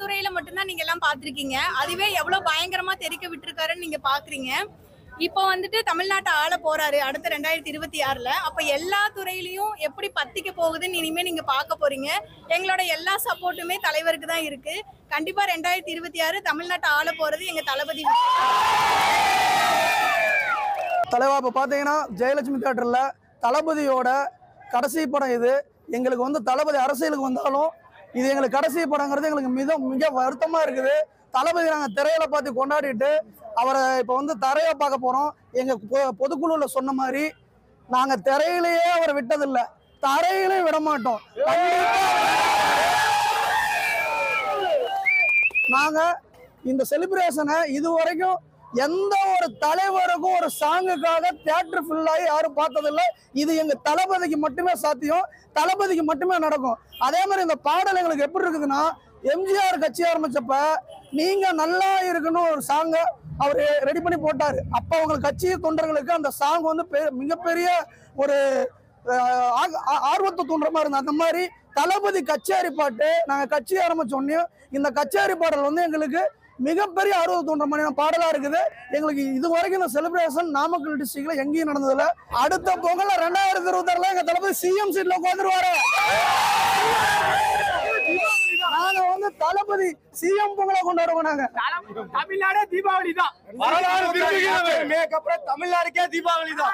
துறையில மட்டும்தான் நீங்க எல்லாம் பாத்திருக்கீங்க. அதுவே எவ்வளவு பயங்கரமா தெரிக்க விட்டுருக்காருன்னு நீங்க பாக்குறீங்க. இப்போ வந்துட்டு தமிழ்நாட்டை ஆள போறாரு அடுத்த 2026ல. அப்ப எல்லா துறையிலையும் எப்படி பத்திக்க போகுதுன்னு இனிமே நீங்க பார்க்க போறீங்க. எங்களோட எல்லா சப்போர்ட்டுமே தலைவருக்கு தான் இருக்கு. கண்டிப்பா 2026 தமிழ்நாட்டை ஆள போறது எங்க தளபதி. தலைவா இப்போ பார்த்தீங்கன்னா ஜெயலட்சுமி தியேட்டர்ல தளபதியோட கடைசி படம் இது. எங்களுக்கு வந்து தளபதி அரசியலுக்கு வந்தாலும் இது எங்களுக்கு கடைசி படங்கிறது எங்களுக்கு மிக வருத்தமா இருக்குது. தளபதி நாங்கள் திரையில பார்த்து கொண்டாடிட்டு அவரை இப்போ வந்து தரையை பார்க்க போறோம். எங்க பொதுக்குழுல சொன்ன மாதிரி நாங்க திரையிலேயே அவரை விட்டதில்லை, தரையிலே விட மாட்டோம். நாங்க இந்த செலிப்ரேஷனை இதுவரைக்கும் எந்த ஒரு தலைவருக்கும் ஒரு சாங்குக்காக தியேட்டர் ஃபுல்லாகி யாரும் பார்த்ததில்லை. இது எங்க தளபதிக்கு மட்டுமே சாத்தியம், தளபதிக்கு மட்டுமே நடக்கும். அதே மாதிரி இந்த பாடல் எங்களுக்கு எப்படி இருக்குதுன்னா, எம்ஜிஆர் கட்சி ஆரம்பிச்சப்ப நீங்க நல்லா இருக்கணும் ஒரு சாங்க அவர் ரெடி பண்ணி போட்டாரு. அப்ப அவங்களுக்கு கட்சி தொண்டர்களுக்கு அந்த சாங் வந்து மிகப்பெரிய ஒரு ஆர்வத்தை தூண்டுற மாதிரி இருந்தது. அந்த மாதிரி தளபதி கச்சேரி பாட்டு நாங்க கட்சி ஆரம்பிச்சோடனே இந்த கச்சேரி பாடல் வந்து எங்களுக்கு மிகப்பெரிய ஆர்வத்தை தூண்டுற மாதிரியான பாடலா இருக்குது. எங்களுக்கு இது வரைக்கும் இந்த செலிப்ரேஷன் நாமக்கல் டிஸ்ட்ரிக்ட்ல எங்கேயும் நடந்ததில்ல. அடுத்த பொங்கல் 2026ல எங்க தளபதி சிஎம் சீட்ல உட்காந்துருவாரு. நாங்க வந்து தளபதி சிஎம் பொங்கலை கொண்டாடுவோம். நாங்க தமிழ்நாடே தீபாவளி தான். தமிழ்நாடுக்கே தீபாவளி தான்.